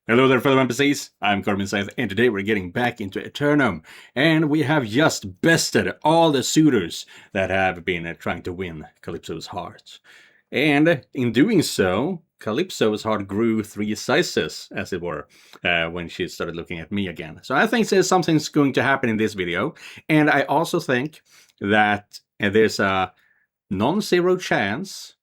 Hello there, fellow NPCs. I'm Scythe, and today we're getting back into Eternum, and we have just bested all the suitors that have been trying to win Calypso's heart. And in doing so, Calypso's heart grew 3 sizes, as it were, when she started looking at me again. So I think something's going to happen in this video, and I also think that there's a non-zero chance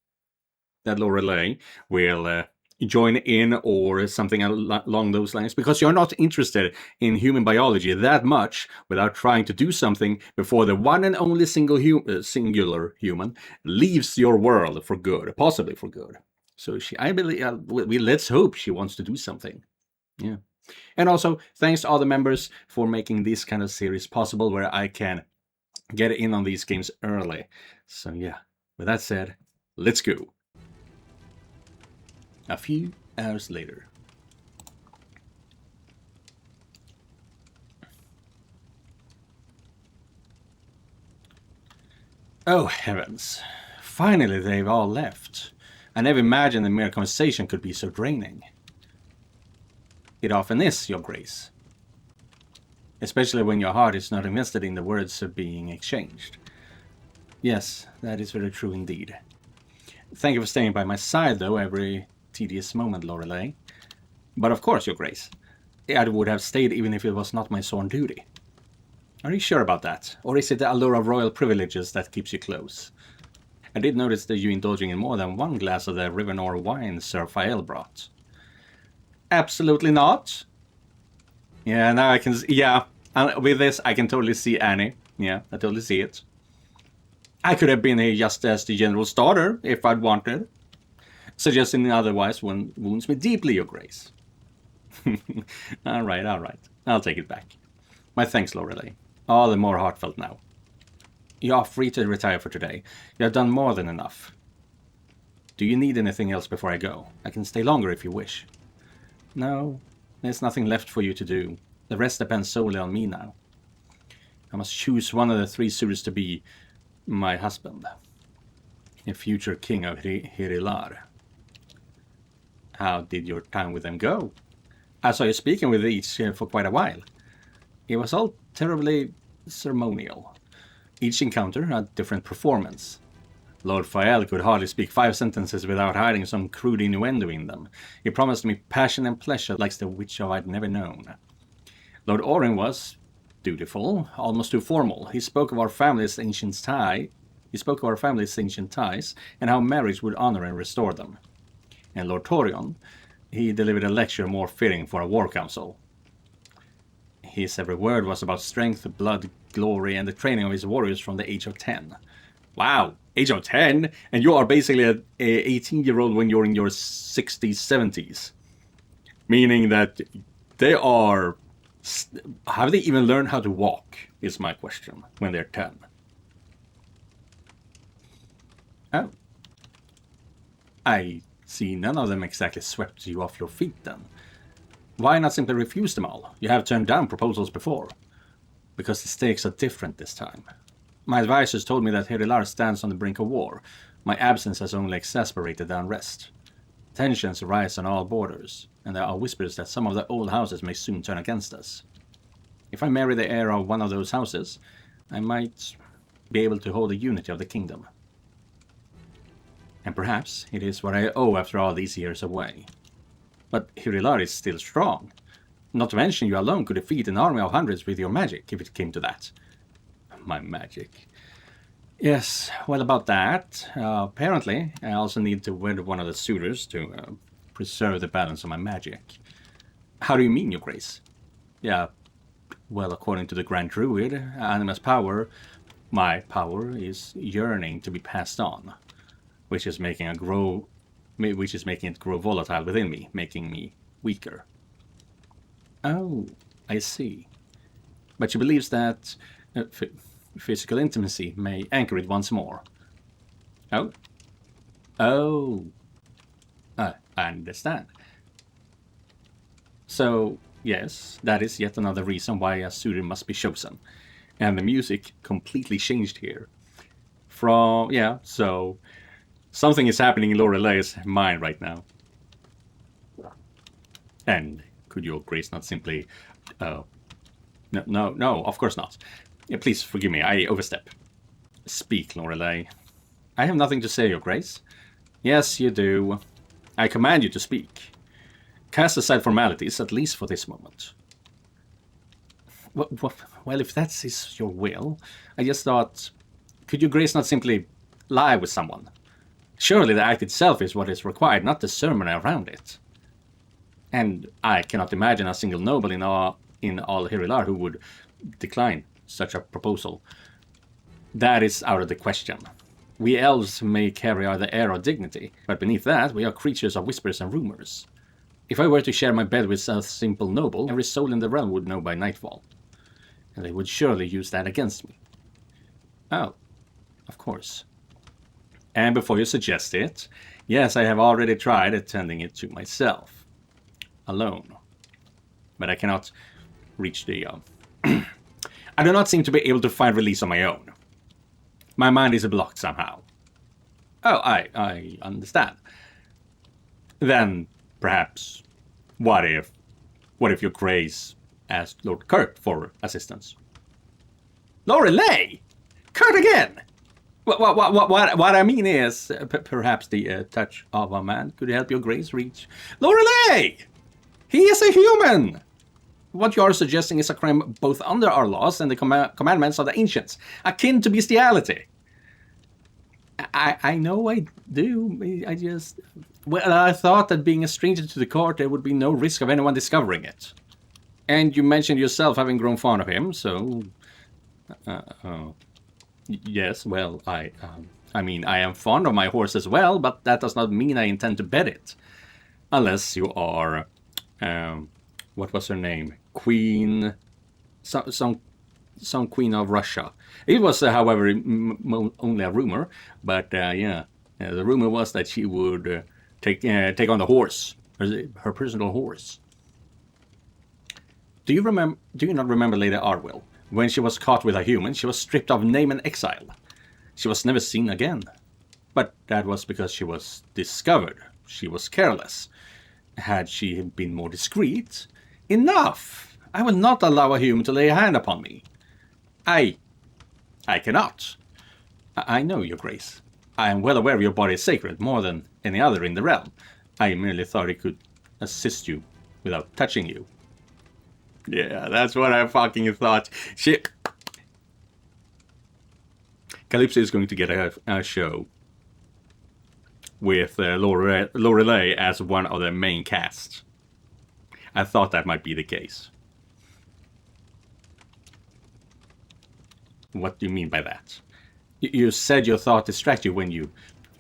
that Lorelei will join in or something along those lines, because you're not interested in human biology that much without trying to do something before the one and only singular human leaves your world for good, possibly for good. So I believe, let's hope she wants to do something. Yeah. And also, thanks to all the members for making this kind of series possible, where I can get in on these games early. So yeah, with that said, let's go. A few hours later. Oh heavens. Finally they've all left. I never imagined a mere conversation could be so draining. It often is, Your Grace. Especially when your heart is not invested in the words of being exchanged. Yes, that is very true indeed. Thank you for staying by my side, though, every tedious moment, Lorelei. But of course, Your Grace. I would have stayed even if it was not my sworn duty. Are you sure about that? Or is it the allure of royal privileges that keeps you close? I did notice that you indulging in more than one glass of the Rivenor wine Sir Fael brought. Absolutely not. Yeah, now I can... Yeah, with this I can totally see Annie. Yeah, I totally see it. I could have been here just as the general starter, if I'd wanted. Suggesting otherwise wounds me deeply, Your Grace. All right. I'll take it back. My thanks, Lorelei. All the more heartfelt now. You are free to retire for today. You have done more than enough. Do you need anything else before I go? I can stay longer if you wish. No, there's nothing left for you to do. The rest depends solely on me now. I must choose one of the 3 suitors to be my husband. A future king of Hirilar. How did your time with them go? I saw you speaking with each for quite a while. It was all terribly ceremonial. Each encounter a different performance. Lord Fael could hardly speak 5 sentences without hiding some crude innuendo in them. He promised me passion and pleasure like the which I'd never known. Lord Orin was dutiful, almost too formal. He spoke of our family's ancient ties, and how marriage would honor and restore them. And Lord Torion, he delivered a lecture more fitting for a war council. His every word was about strength, blood, glory, and the training of his warriors from the age of 10. Wow, age of 10? And you are basically an 18-year-old when you're in your 60s, 70s. Meaning that they are... Have they even learned how to walk, is my question, when they're 10? Oh. I see none of them exactly swept you off your feet, then. Why not simply refuse them all? You have turned down proposals before. Because the stakes are different this time. My advisors told me that Hirilar stands on the brink of war. My absence has only exacerbated the unrest. Tensions rise on all borders, and there are whispers that some of the old houses may soon turn against us. If I marry the heir of one of those houses, I might be able to hold the unity of the kingdom. And perhaps it is what I owe after all these years away. But Hirilar is still strong. Not to mention you alone could defeat an army of hundreds with your magic, if it came to that. My magic. Yes, well, about that. Apparently, I also need to wed one of the suitors to preserve the balance of my magic. How do you mean, Your Grace? Yeah, well, according to the Grand Druid, Anima's power, my power, is yearning to be passed on, which is making it grow volatile within me, making me weaker. Oh, I see. But she believes that physical intimacy may anchor it once more. Oh? Oh. I understand. So, yes, that is yet another reason why a suitor must be chosen. And the music completely changed here. So something is happening in Lorelei's mind right now. And Could your grace not simply... No, of course not. Yeah, please forgive me, I overstep. Speak, Lorelei. I have nothing to say, your grace. Yes, you do. I command you to speak. Cast aside formalities, at least for this moment. Well, if that is your will, I just thought... Could your grace not simply lie with someone? Surely the act itself is what is required, not the ceremony around it. And I cannot imagine a single noble in all Hirilar who would decline such a proposal. That is out of the question. We elves may carry the air of dignity, but beneath that we are creatures of whispers and rumors. If I were to share my bed with a simple noble, every soul in the realm would know by nightfall. And they would surely use that against me. Oh, of course. And before you suggest it, yes, I have already tried attending it to myself. Alone. But I cannot reach the... I do not seem to be able to find release on my own. My mind is blocked somehow. Oh, I understand. Then, perhaps, what if your grace asked Lord Kurt for assistance? Lorelei! Kurt again! What I mean is, perhaps the touch of a man could help your grace reach... Lorelei! He is a human! What you are suggesting is a crime both under our laws and the commandments of the ancients, akin to bestiality. I know I do. I just... Well, I thought that being a stranger to the court, there would be no risk of anyone discovering it. And you mentioned yourself having grown fond of him, so... Yes, well, I mean, I am fond of my horse as well, but that does not mean I intend to bet it. Unless you are... what was her name? Queen... Some queen of Russia. It was, however, only a rumor, but yeah, the rumor was that she would take on the horse, her personal horse. Do you not remember Lady Arwyll? When she was caught with a human, she was stripped of name and exiled. She was never seen again. But that was because she was discovered. She was careless. Had she been more discreet? Enough! I will not allow a human to lay a hand upon me. I cannot. I know, your grace. I am well aware your body is sacred, more than any other in the realm. I merely thought it could assist you without touching you. Yeah, that's what I fucking thought. Shit. Calypso is going to get a show with Lorelei as one of the main cast. I thought that might be the case. What do you mean by that? You said your thought distract you when you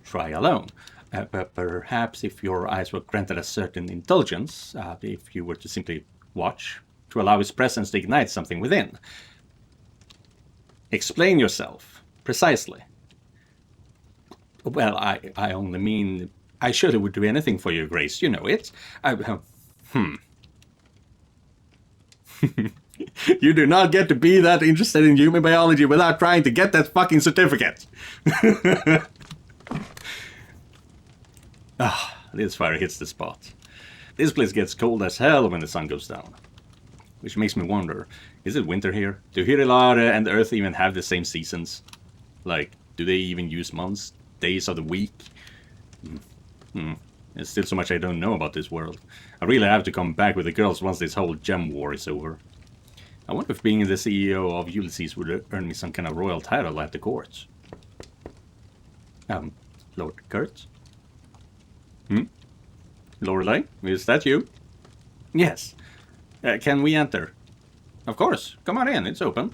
try alone. But perhaps if your eyes were granted a certain indulgence, if you were to simply watch, to allow his presence to ignite something within. Explain yourself, precisely. Well, I only mean, I surely would do anything for your grace, you know it. You do not get to be that interested in human biology without trying to get that fucking certificate. This fire hits the spot. This place gets cold as hell when the sun goes down. Which makes me wonder, is it winter here? Do Hirilar and the Earth even have the same seasons? Like, do they even use months, days of the week? There's still so much I don't know about this world. I really have to come back with the girls once this whole gem war is over. I wonder if being the CEO of Ulysses would earn me some kind of royal title at the court. Lord Kurt? Lorelei, is that you? Yes. Can we enter? Of course. Come on in, it's open.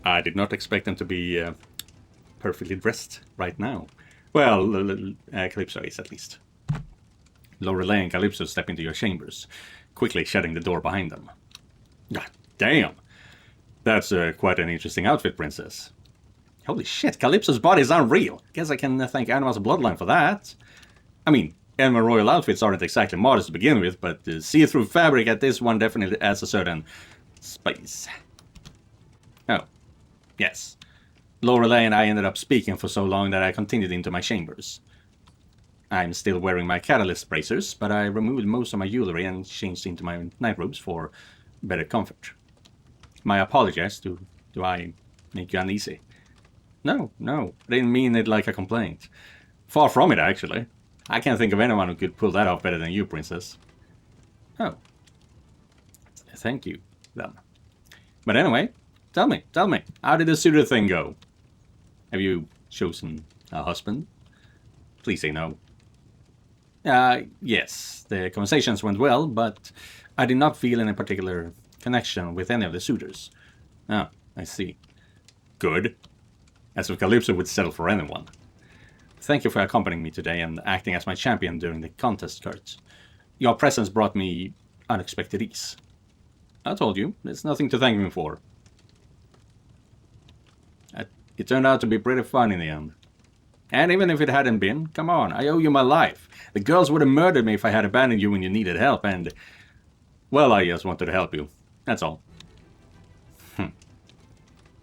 I did not expect them to be perfectly dressed right now. Well, Calypso is at least. Lorelei and Calypso step into your chambers, quickly shutting the door behind them. God damn! That's quite an interesting outfit, princess. Holy shit, Calypso's body is unreal. Guess I can thank Animal's bloodline for that. I mean, Animal royal outfits aren't exactly modest to begin with, but the see-through fabric at this one definitely adds a certain spice. Oh, yes. Lorelei and I ended up speaking for so long that I continued into my chambers. I'm still wearing my catalyst bracers, but I removed most of my jewelry and changed into my night robes for better comfort. My apologies. Do I make you uneasy? No, I didn't mean it like a complaint. Far from it, actually. I can't think of anyone who could pull that off better than you, Princess. Oh. Thank you, then. But anyway, tell me, how did the suitor thing go? Have you chosen a husband? Please say no. Yes, the conversations went well, but I did not feel any particular connection with any of the suitors. Ah, I see. Good. As if Calypso would settle for anyone. Thank you for accompanying me today and acting as my champion during the contest, Kurt. Your presence brought me unexpected ease. I told you, there's nothing to thank me for. It turned out to be pretty fun in the end. And even if it hadn't been, come on, I owe you my life. The girls would have murdered me if I had abandoned you when you needed help, and... well, I just wanted to help you. That's all.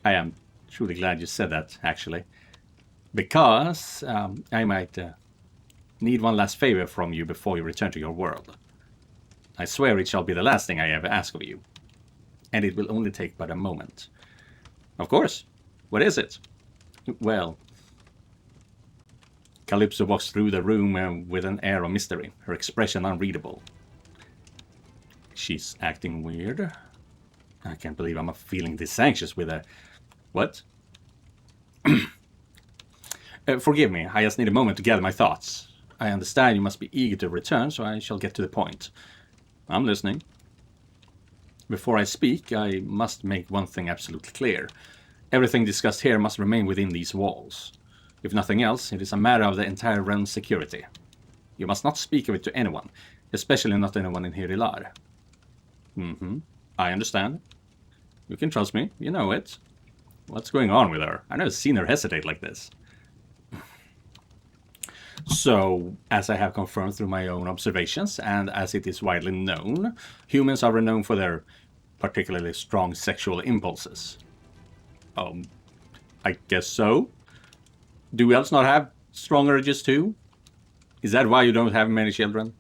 I am truly glad you said that, actually. Because I might need one last favor from you before you return to your world. I swear it shall be the last thing I ever ask of you. And it will only take but a moment. Of course. What is it? Well... Calypso walks through the room with an air of mystery, her expression unreadable. She's acting weird. I can't believe I'm feeling this anxious with her. What? Forgive me, I just need a moment to gather my thoughts. I understand you must be eager to return, so I shall get to the point. I'm listening. Before I speak, I must make one thing absolutely clear. Everything discussed here must remain within these walls. If nothing else, it is a matter of the entire realm's security. You must not speak of it to anyone, especially not anyone in Hirilar. I understand. You can trust me, you know it. What's going on with her? I've never seen her hesitate like this. So, as I have confirmed through my own observations, and as it is widely known, humans are renowned for their particularly strong sexual impulses. I guess so. Do elves not have strong urges too? Is that why you don't have many children?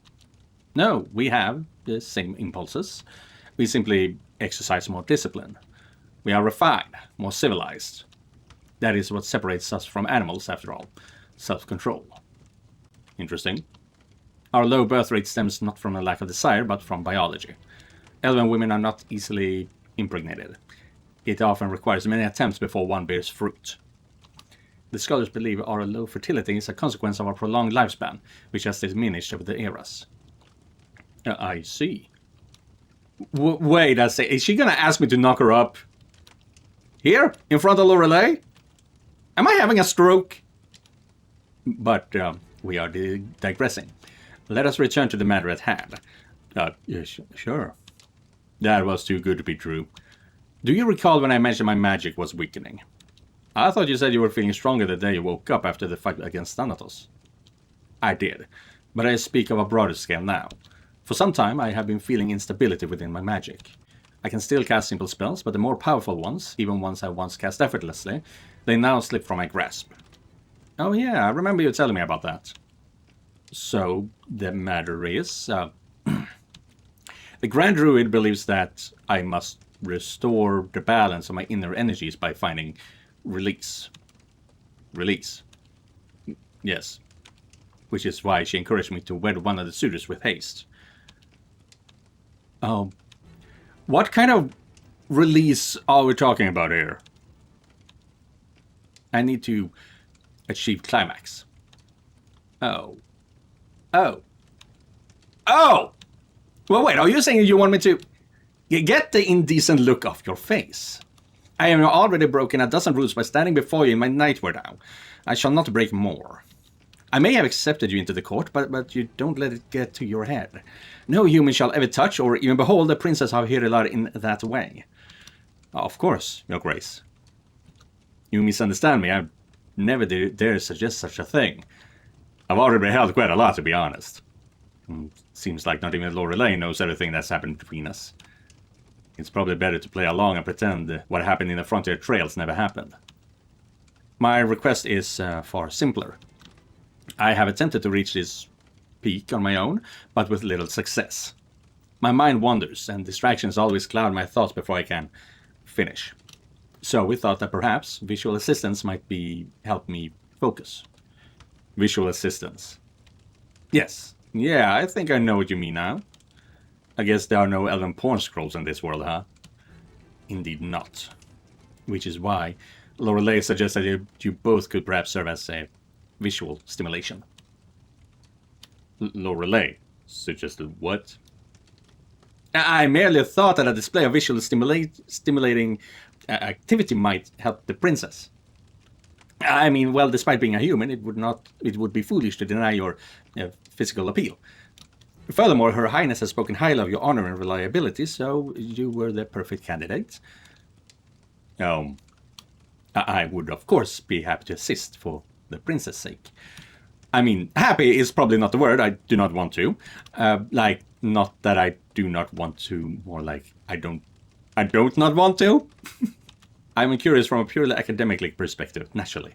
No, we have the same impulses. We simply exercise more discipline. We are refined, more civilized. That is what separates us from animals, after all. Self-control. Interesting. Our low birth rate stems not from a lack of desire, but from biology. Elven women are not easily impregnated. It often requires many attempts before one bears fruit. The scholars believe our low fertility is a consequence of our prolonged lifespan, which has diminished over the eras. I see. Wait a sec. Is she gonna ask me to knock her up? Here? In front of Lorelei? Am I having a stroke? But we are digressing. Let us return to the matter at hand. Yes, sure. That was too good to be true. Do you recall when I mentioned my magic was weakening? I thought you said you were feeling stronger the day you woke up after the fight against Thanatos. I did, but I speak of a broader scale now. For some time I have been feeling instability within my magic. I can still cast simple spells, but the more powerful ones, even ones I once cast effortlessly, they now slip from my grasp. Oh yeah, I remember you telling me about that. So, the matter is... the Grand Druid believes that I must restore the balance of my inner energies by finding release. Release. Yes. Which is why she encouraged me to wed one of the suitors with haste. What kind of release are we talking about here? I need to achieve climax. Oh. Well, wait, are you saying you want me to... Get the indecent look off your face. I have already broken a dozen rules by standing before you in my nightwear now. I shall not break more. I may have accepted you into the court, but you don't let it get to your head. No human shall ever touch or even behold the princess of Hirilar in that way. Of course, your grace. You misunderstand me. I never dare suggest such a thing. I've already beheld quite a lot, to be honest. Seems like not even Lorelei knows everything that's happened between us. It's probably better to play along and pretend what happened in the frontier trails never happened. My request is far simpler. I have attempted to reach this peak on my own, but with little success. My mind wanders, and distractions always cloud my thoughts before I can finish. So we thought that perhaps visual assistance might help me focus. Visual assistance. Yes. Yeah, I think I know what you mean now. I guess there are no elven porn scrolls in this world, huh? Indeed not. Which is why Lorelei suggests that you both could perhaps serve as a visual stimulation. Lorelei suggested what? I merely thought that a display of visual stimulating activity might help the princess. I mean, well, despite being a human, it would be foolish to deny your physical appeal. Furthermore, Her Highness has spoken highly of your honor and reliability, so you were the perfect candidate. I would, of course, be happy to assist for the princess' sake. I mean, happy is probably not the word. I do not want to. Not that I do not want to, more like I don't not want to. I'm curious from a purely academic perspective, naturally.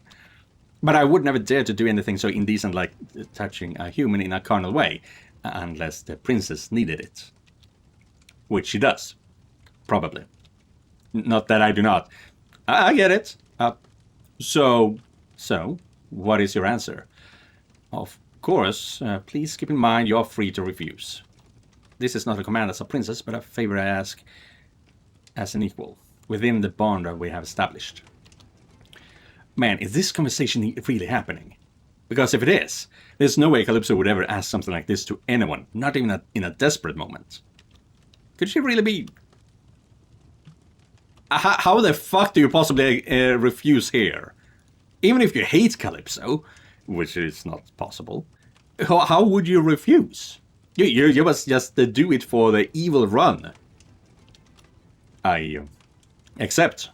But I would never dare to do anything so indecent like touching a human in a carnal way, unless the princess needed it. Which she does. Probably. Not that I do not. I get it. So, what is your answer? Of course, please keep in mind you are free to refuse. This is not a command as a princess, but a favor I ask as an equal, within the bond that we have established. Man, is this conversation really happening? Because if it is, there's no way Calypso would ever ask something like this to anyone, not even in a desperate moment. Could she really be... How the fuck do you possibly refuse here? Even if you hate Calypso, which is not possible, how would you refuse? You must just do it for the evil run. I accept.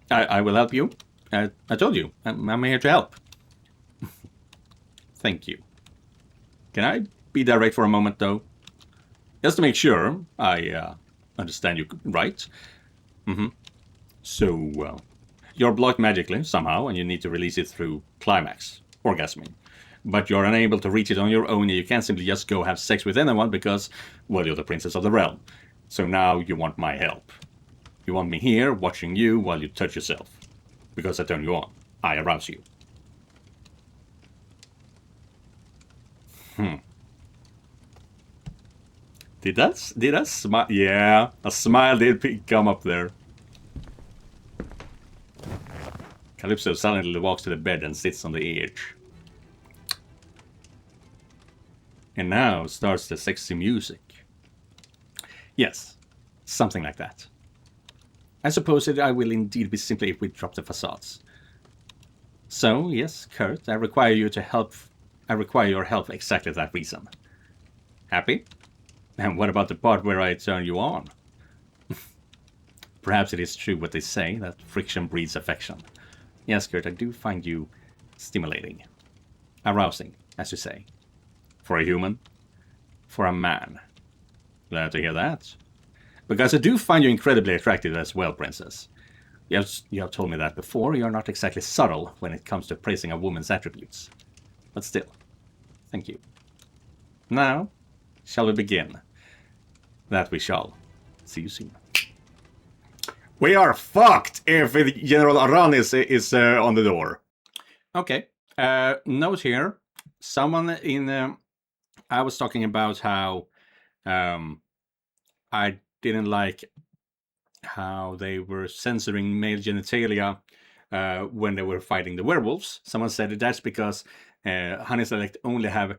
I will help you. I told you, I'm here to help. Thank you. Can I be direct for a moment, though? Just to make sure I understand you right. So, you're blocked magically, somehow, and you need to release it through climax, orgasming. But you're unable to reach it on your own, and you can't simply just go have sex with anyone because, well, you're the princess of the realm. So now you want my help. You want me here, watching you while you touch yourself. Because I turn you on. I arouse you. Did that smile? Yeah, a smile did come up there. Calypso silently walks to the bed and sits on the edge. And now starts the sexy music. Yes, something like that. I suppose I will indeed be simply if we drop the facades. So, yes, Kurt, I require you to help. I require your help for exactly that reason. Happy? And what about the part where I turn you on? Perhaps it is true what they say, that friction breeds affection. Yes, Kurt, I do find you stimulating. Arousing, as you say. For a human. For a man. Glad to hear that. Because I do find you incredibly attractive as well, princess. You have told me that before. You're not exactly subtle when it comes to praising a woman's attributes. But still, thank you. Now, shall we begin? That we shall. See you soon. We are fucked if General Arannis is on the door. Okay. Note here. Someone in... I was talking about how I didn't like how they were censoring male genitalia when they were fighting the werewolves. Someone said that's because Honey Select only have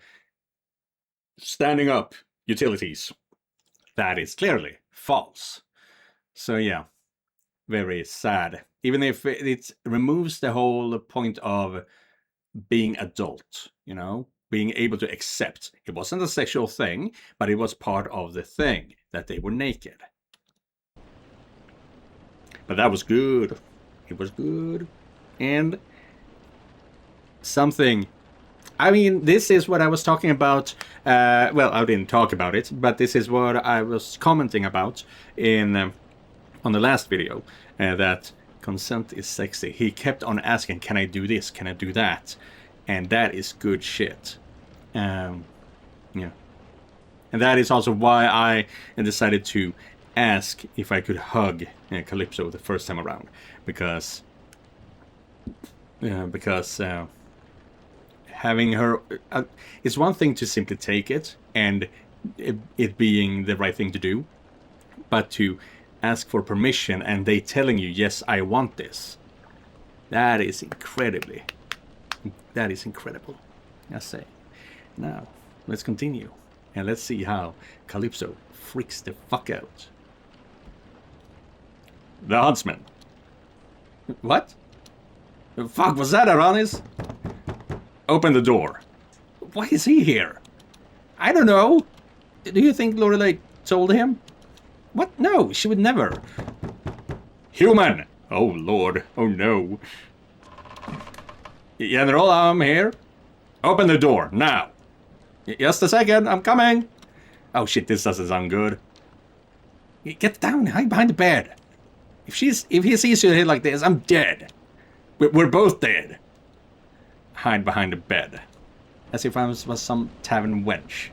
standing up utilities. That is clearly false. So yeah, very sad. Even if it removes the whole point of being adult, you know? Being able to accept. It wasn't a sexual thing, but it was part of the thing that they were naked. But that was good. It was good. And something... I mean, this is what I was talking about. Well, I didn't talk about it, but this is what I was commenting about in on the last video. That consent is sexy. He kept on asking, can I do this? Can I do that? And that is good shit. Yeah. And that is also why I decided to ask if I could hug Calypso the first time around. Because having her... it's one thing to simply take it, and it being the right thing to do. But to ask for permission and they telling you, yes, I want this. That is incredibly... That is incredible, I say. Now, let's continue. And let's see how Calypso freaks the fuck out. The Huntsman. What? The fuck was that, Arannis? Open the door. Why is he here? I don't know. Do you think Lorelei told him? What? No, she would never. Human! Oh, Lord. Oh, no. General, I'm here. Open the door, now. Just a second, I'm coming. Oh, shit, this doesn't sound good. Get down, hide behind the bed. If he sees you here like this, I'm dead. We're both dead. Hide behind the bed. As if I was some tavern wench.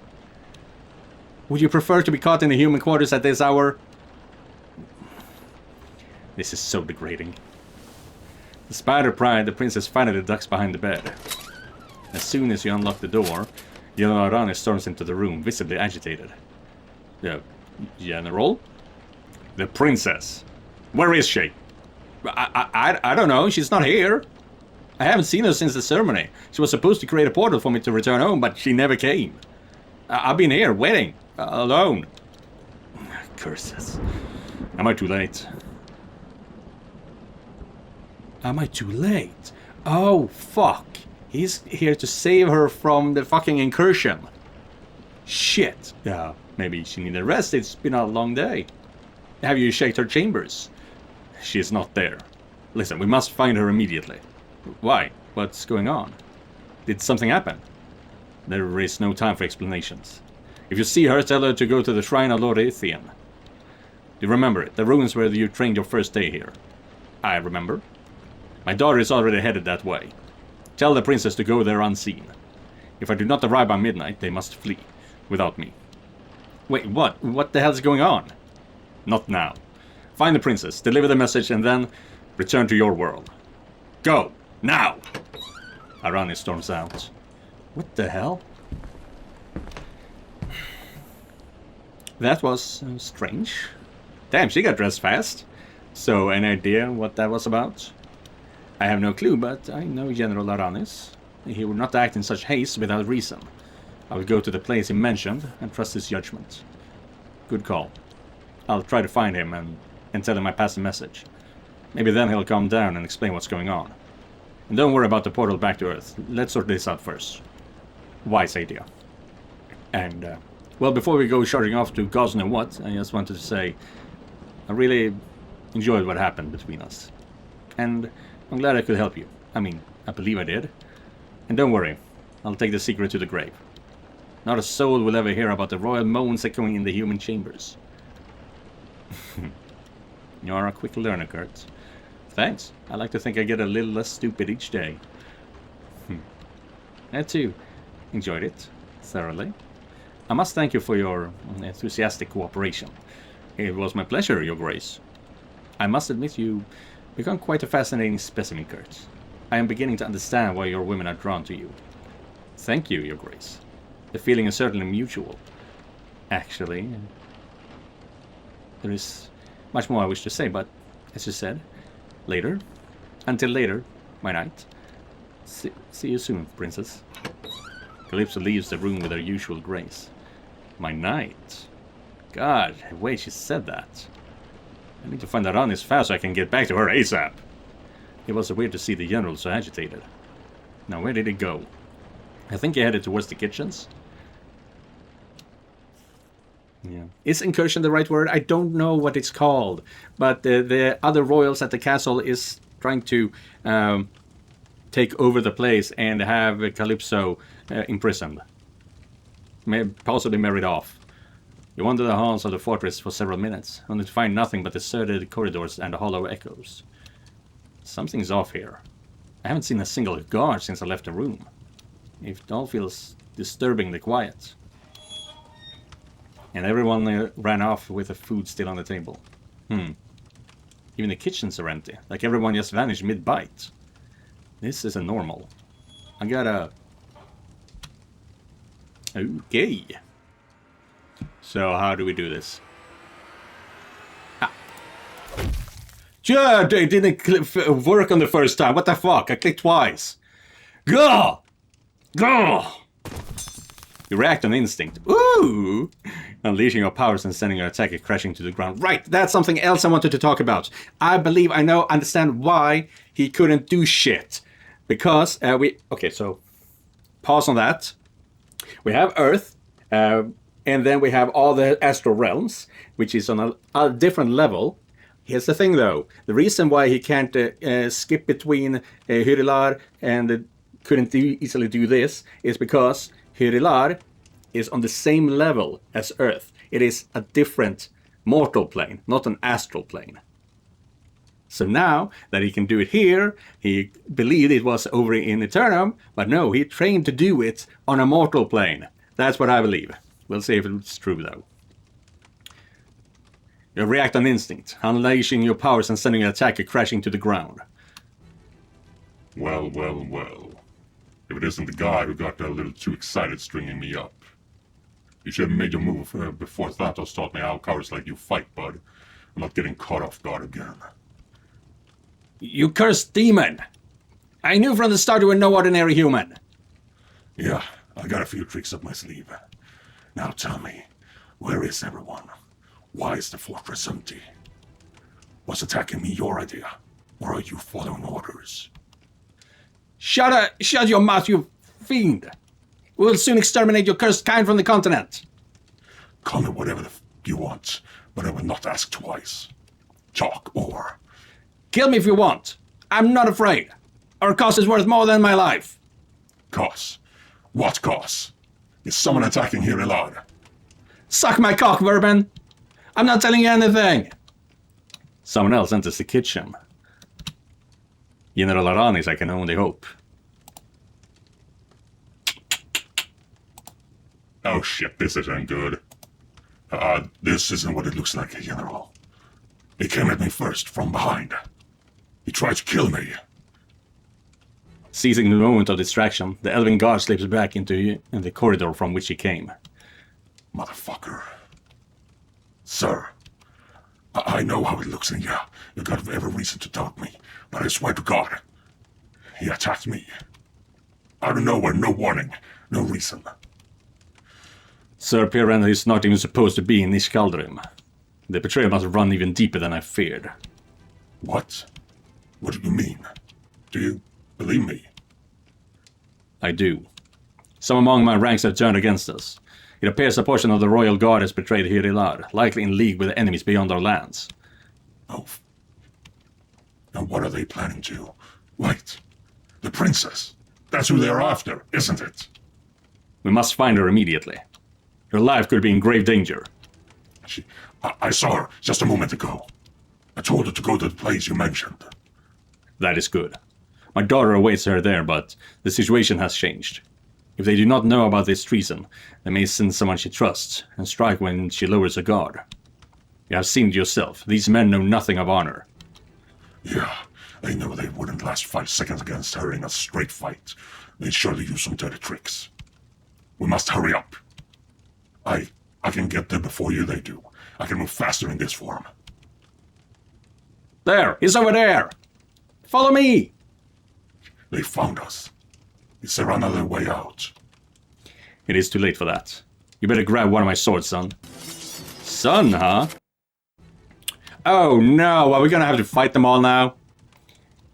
Would you prefer to be caught in the human quarters at this hour? This is so degrading. Despite pride, the princess finally ducks behind the bed. As soon as you unlock the door, General Arannis storms into the room, visibly agitated. The General? The princess. Where is she? I don't know, she's not here. I haven't seen her since the ceremony. She was supposed to create a portal for me to return home, but she never came. I've been here, waiting, alone. Curses. Am I too late? Am I too late? Oh, fuck. He's here to save her from the fucking incursion. Shit. Yeah, maybe she needed rest. It's been a long day. Have you checked her chambers? She is not there. Listen, we must find her immediately. Why? What's going on? Did something happen? There is no time for explanations. If you see her, tell her to go to the shrine of Lord Ithian. Do you remember it? The ruins where you trained your first day here. I remember. My daughter is already headed that way. Tell the princess to go there unseen. If I do not arrive by midnight, they must flee. Without me. Wait, what? What the hell is going on? Not now. Find the princess, deliver the message, and then return to your world. Go! Now! Arannis storms out. What the hell? That was strange. Damn, she got dressed fast. So, any idea what that was about? I have no clue, but I know General Arannis. He would not act in such haste without reason. I will go to the place he mentioned and trust his judgment. Good call. I'll try to find him and tell him I passed the message. Maybe then he'll calm down and explain what's going on. And don't worry about the portal back to Earth. Let's sort this out first. Wise idea. And, well, before we go charging off to Gods know what, I just wanted to say I really enjoyed what happened between us. And I'm glad I could help you. I mean, I believe I did. And don't worry, I'll take the secret to the grave. Not a soul will ever hear about the royal moans echoing in the human chambers. You are a quick learner, Kurt. Thanks. I like to think I get a little less stupid each day. I too enjoyed it thoroughly. I must thank you for your enthusiastic cooperation. It was my pleasure, Your Grace. I must admit you become quite a fascinating specimen, Kurt. I am beginning to understand why your women are drawn to you. Thank you, Your Grace. The feeling is certainly mutual. Actually, there is much more I wish to say, but as you said, later. Until later, my knight. See you soon, princess. Calypso leaves the room with her usual grace. My knight. God, the way she said that. I need to find Arannis fast so I can get back to her ASAP. It was weird to see the general so agitated. Now, where did he go? I think he headed towards the kitchens. Yeah. Is incursion the right word? I don't know what it's called. But the other royals at the castle is trying to take over the place and have Calypso imprisoned. Possibly married off. You wander the halls of the fortress for several minutes, only to find nothing but deserted corridors and hollow echoes. Something's off here. I haven't seen a single guard since I left the room. If it all feels disturbing the quiet. And everyone ran off with the food still on the table. Even the kitchens are empty. Like everyone just vanished mid-bite. This isn't normal. I gotta... Okay. So how do we do this? Yeah, they didn't work on the first time. What the fuck? I clicked twice. Go! Go! You react on instinct. Ooh! Unleashing your powers and sending your attacker crashing to the ground. Right, that's something else I wanted to talk about. I believe I understand why he couldn't do shit. Because okay, so pause on that. We have Earth, and then we have all the astral realms, which is on a different level. Here's the thing, though. The reason why he can't skip between Hyrilar and couldn't easily do this is because Hyrilar is on the same level as Earth. It is a different mortal plane, not an astral plane. So now that he can do it here, he believed it was over in Eternum, but no, he trained to do it on a mortal plane. That's what I believe. We'll see if it's true, though. You react on instinct, unleashing your powers and sending an attacker crashing to the ground. Well, well, well. If it isn't the guy who got a little too excited stringing me up. You should have made your move before Thanatos taught me how cowards like you fight, bud. I'm not getting caught off guard again. You cursed demon! I knew from the start you were no ordinary human. Yeah, I got a few tricks up my sleeve. Now tell me, where is everyone? Why is the fortress empty? Was attacking me your idea? Or are you following orders? Shut your mouth, you fiend! We'll soon exterminate your cursed kind from the continent. Call me whatever you want, but I will not ask twice. Talk or... Kill me if you want. I'm not afraid. Our cause is worth more than my life. Cause? What cause? Is someone attacking here aloud? Suck my cock, Verban! I'm not telling you anything! Someone else enters the kitchen. General Arannis, I can only hope. Oh shit, this isn't good. This isn't what it looks like, General. He came at me first, from behind. He tried to kill me. Seizing the moment of distraction, the elven guard slips back into the corridor from which he came. Motherfucker. Sir, I know how it looks in here. You got every reason to doubt me, but I swear to God, he attacked me. Out of nowhere, no warning, no reason. Sir Piranda is not even supposed to be in Ishkaldrim. The betrayal must run even deeper than I feared. What? What do you mean? Do you believe me? I do. Some among my ranks have turned against us. It appears a portion of the royal guard has betrayed Hyrilar, likely in league with enemies beyond our lands. Oh. And what are they planning to? Wait. The princess. That's who they're after, isn't it? We must find her immediately. Her life could be in grave danger. I saw her just a moment ago. I told her to go to the place you mentioned. That is good. My daughter awaits her there, but the situation has changed. If they do not know about this treason, they may send someone she trusts and strike when she lowers her guard. You have seen it yourself. These men know nothing of honor. Yeah, they know they wouldn't last 5 seconds against her in a straight fight. They'd surely use some dirty tricks. We must hurry up. I can get there before they do. I can move faster in this form. There! He's over there! Follow me! They found us. Is there another way out? It is too late for that. You better grab one of my swords, son. Son, huh? Oh no, are we gonna have to fight them all now?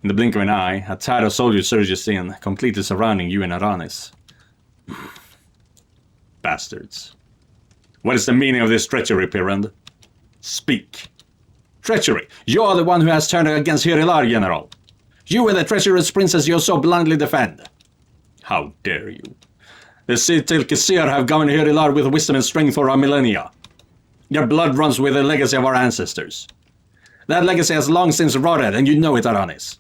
In the blink of an eye, a tide of soldiers surges in, completely surrounding you and Arannis. Bastards. What is the meaning of this treachery, Pirand? Speak. Treachery! You're the one who has turned against Hyrilar, General. You and the treacherous princess you so blindly defend. How dare you? The Scythe have governed Hyrilar with wisdom and strength for a millennia. Your blood runs with the legacy of our ancestors. That legacy has long since rotted, and you know it, Arannis.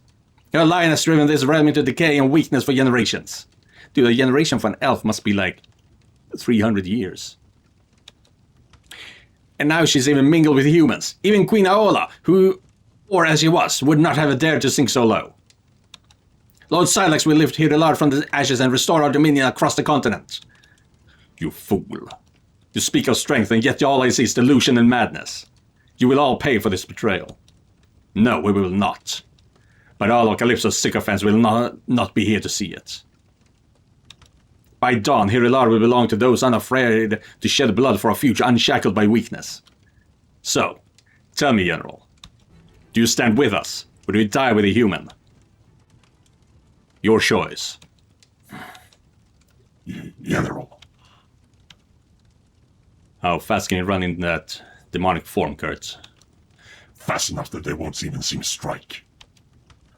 Your lion has driven this realm into decay and weakness for generations. Dude, a generation for an elf must be like 300 years. And now she's even mingled with humans. Even Queen Aola, who, or as she was, would not have dared to sink so low. Lord Scythe will lift Hirelard from the ashes and restore our dominion across the continent. You fool. You speak of strength, and yet all I see is delusion and madness. You will all pay for this betrayal. No, we will not. But all of Calypso's sycophants will not be here to see it. By dawn, Hirelard will belong to those unafraid to shed blood for a future unshackled by weakness. So, tell me, General, do you stand with us, or do you die with a human? Your choice. General. How fast can you run in that demonic form, Kurt? Fast enough that they won't even seem to strike.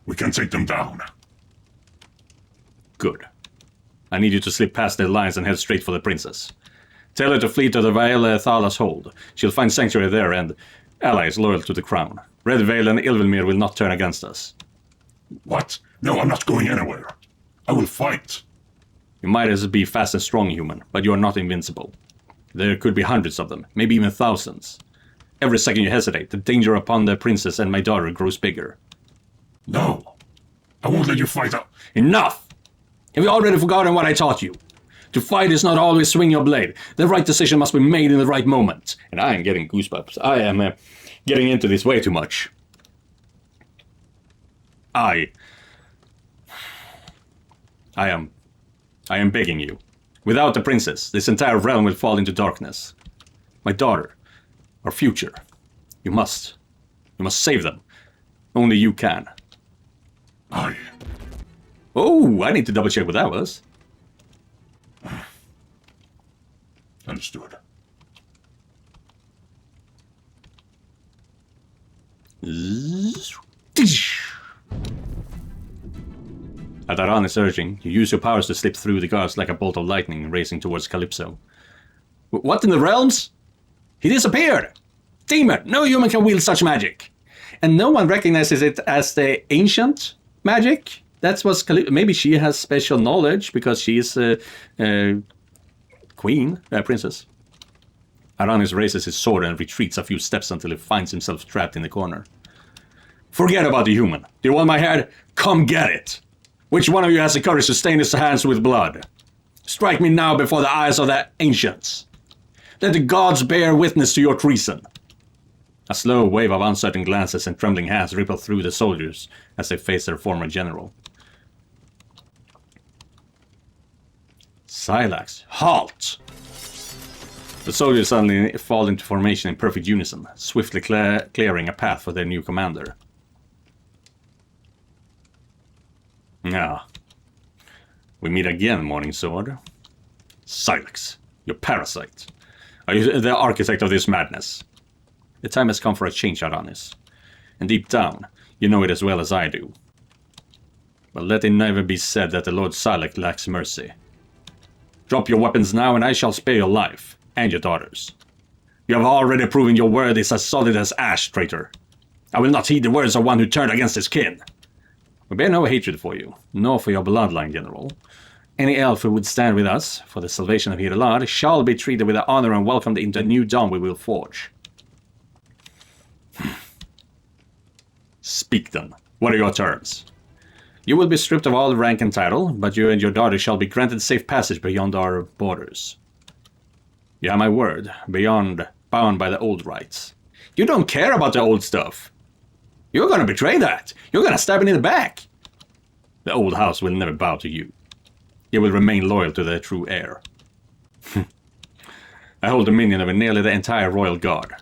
We can take them down. Good. I need you to slip past their lines and head straight for the princess. Tell her to flee to the Vael Thala's hold. She'll find sanctuary there and allies loyal to the crown. Red Veil and Ilvelmir will not turn against us. What? No, I'm not going anywhere. I will fight. You might as well be fast and strong, human, but you are not invincible. There could be hundreds of them, maybe even thousands. Every second you hesitate, the danger upon the princess and my daughter grows bigger. No. I won't let you fight up. Enough! Have you already forgotten what I taught you? To fight is not always swing your blade. The right decision must be made in the right moment. And I am getting goosebumps. I am getting into this way too much. I am begging you. Without the princess, this entire realm will fall into darkness. My daughter, our future. You must save them. Only you can. Oh, I need to double check what that was. Understood. At Arannis' urging, you use your powers to slip through the guards like a bolt of lightning racing towards Calypso. What in the realms? He disappeared! Demon! No human can wield such magic! And no one recognizes it as the ancient magic? That's what's Calypso. Maybe she has special knowledge because she is princess. Arannis raises his sword and retreats a few steps until he finds himself trapped in the corner. Forget about the human. Do you want my head? Come get it! Which one of you has the courage to stain his hands with blood? Strike me now before the eyes of the ancients. Let the gods bear witness to your treason. A slow wave of uncertain glances and trembling hands ripple through the soldiers as they face their former general. Silax, halt! The soldiers suddenly fall into formation in perfect unison, swiftly clearing a path for their new commander. Ah. We meet again, Morning Sword. Silax, you parasite. Are you the architect of this madness? The time has come for a change, Arannis. And deep down, you know it as well as I do. But let it never be said that the Lord Scythe lacks mercy. Drop your weapons now and I shall spare your life, and your daughter's. You have already proven your word is as solid as ash, traitor. I will not heed the words of one who turned against his kin. We bear no hatred for you, nor for your bloodline, General. Any elf who would stand with us for the salvation of Hirelard shall be treated with honor and welcomed into a new dawn we will forge. Speak then. What are your terms? You will be stripped of all rank and title, but you and your daughter shall be granted safe passage beyond our borders. You have my word, bound by the old rites. You don't care about the old stuff. You're gonna betray that. You're gonna stab it in the back. The old house will never bow to you. You will remain loyal to their true heir. I hold dominion over nearly the entire royal guard.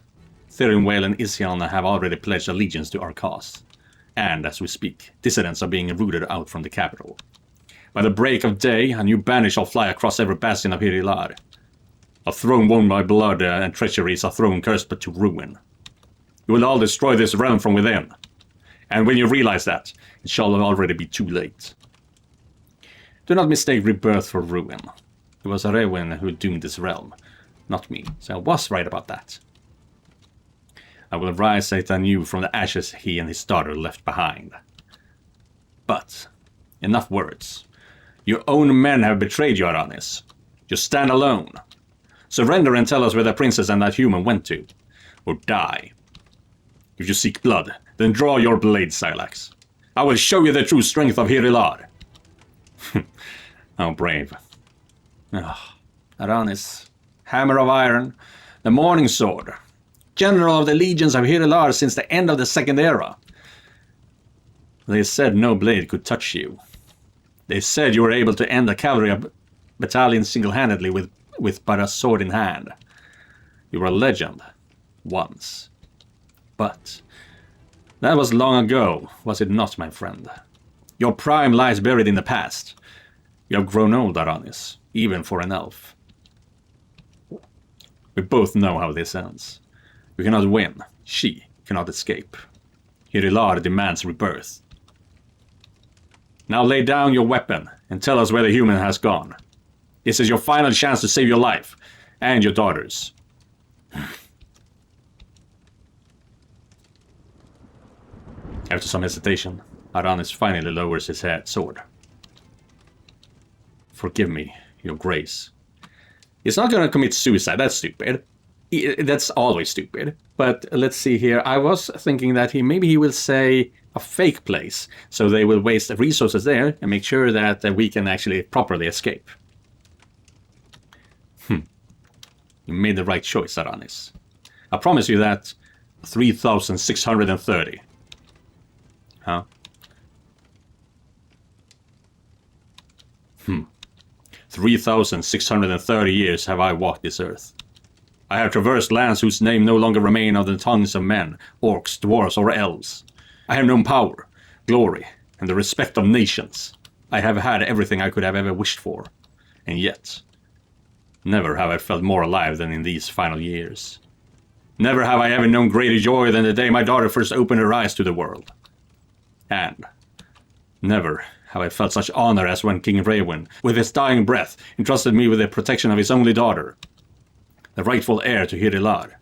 Thirunwale and Isiana have already pledged allegiance to our cause. And, as we speak, dissidents are being rooted out from the capital. By the break of day, a new banner shall fly across every bastion of Hirelard. A throne won by blood and treachery is a throne cursed but to ruin. You will all destroy this realm from within. And when you realize that, it shall already be too late. Do not mistake rebirth for ruin. It was Arewyn who doomed this realm, not me, so I was right about that. I will rise yet anew from the ashes he and his daughter left behind. But, enough words. Your own men have betrayed you, Arannis. You stand alone. Surrender and tell us where the princess and that human went to. Or die. If you seek blood, then draw your blade, Silax. I will show you the true strength of Hirilad. How brave. Arannis, Hammer of Iron, the Morning Sword, General of the Legions of Hirilad since the end of the Second Era. They said no blade could touch you. They said you were able to end a cavalry battalion single-handedly with but a sword in hand. You were a legend. Once. But that was long ago, was it not, my friend? Your prime lies buried in the past. You have grown old, Arannis, even for an elf. We both know how this ends. You cannot win. She cannot escape. Hirilad demands rebirth. Now lay down your weapon and tell us where the human has gone. This is your final chance to save your life and your daughter's. After some hesitation, Arannis finally lowers his sword. Forgive me, your grace. He's not gonna commit suicide, that's stupid. That's always stupid. But let's see here, I was thinking that maybe he will say a fake place, so they will waste resources there and make sure that we can actually properly escape. You made the right choice, Arannis. I promise you that 3,630. Huh? 3,630 years have I walked this earth. I have traversed lands whose name no longer remain on the tongues of men, orcs, dwarves, or elves. I have known power, glory, and the respect of nations. I have had everything I could have ever wished for. And yet, never have I felt more alive than in these final years. Never have I ever known greater joy than the day my daughter first opened her eyes to the world. And never have I felt such honor as when King Raewyn, with his dying breath, entrusted me with the protection of his only daughter, the rightful heir to Hirilad,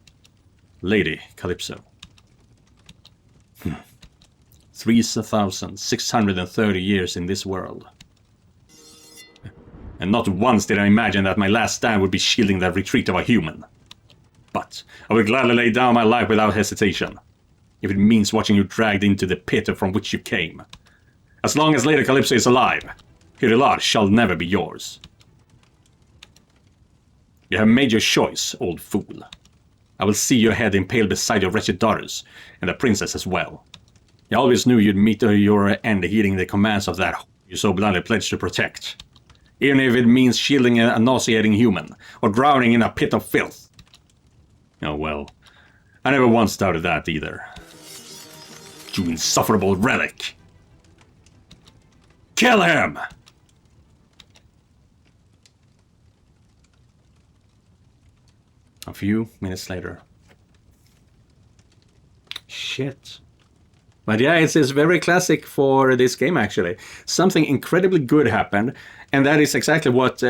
Lady Calypso. 3,630 years in this world. And not once did I imagine that my last stand would be shielding the retreat of a human. But I will gladly lay down my life without hesitation, if it means watching you dragged into the pit from which you came. As long as Lady Calypso is alive, Hirilad shall never be yours. You have made your choice, old fool. I will see your head impaled beside your wretched daughters, and the princess as well. I always knew you'd meet your end heeding the commands of that you so bloodily pledged to protect. Even if it means shielding a nauseating human, or drowning in a pit of filth. Oh well, I never once doubted that either. You insufferable relic! Kill him! A few minutes later. Shit. But yeah, it's very classic for this game, actually. Something incredibly good happened, and that is exactly what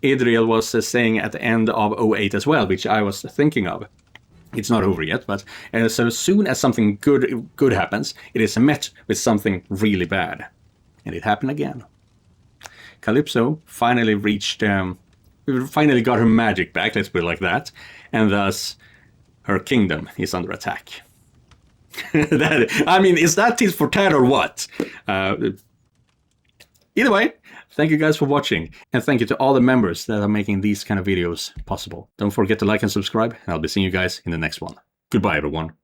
Adriel was saying at the end of 08 as well, which I was thinking of. It's not over yet, but so soon as something good happens, it is met with something really bad. And it happened again. Calypso finally reached... finally got her magic back, let's put it like that, and thus her kingdom is under attack. I mean, is that tit for tat or what? Either way, thank you guys for watching, and thank you to all the members that are making these kind of videos possible. Don't forget to like and subscribe, and I'll be seeing you guys in the next one. Goodbye, everyone.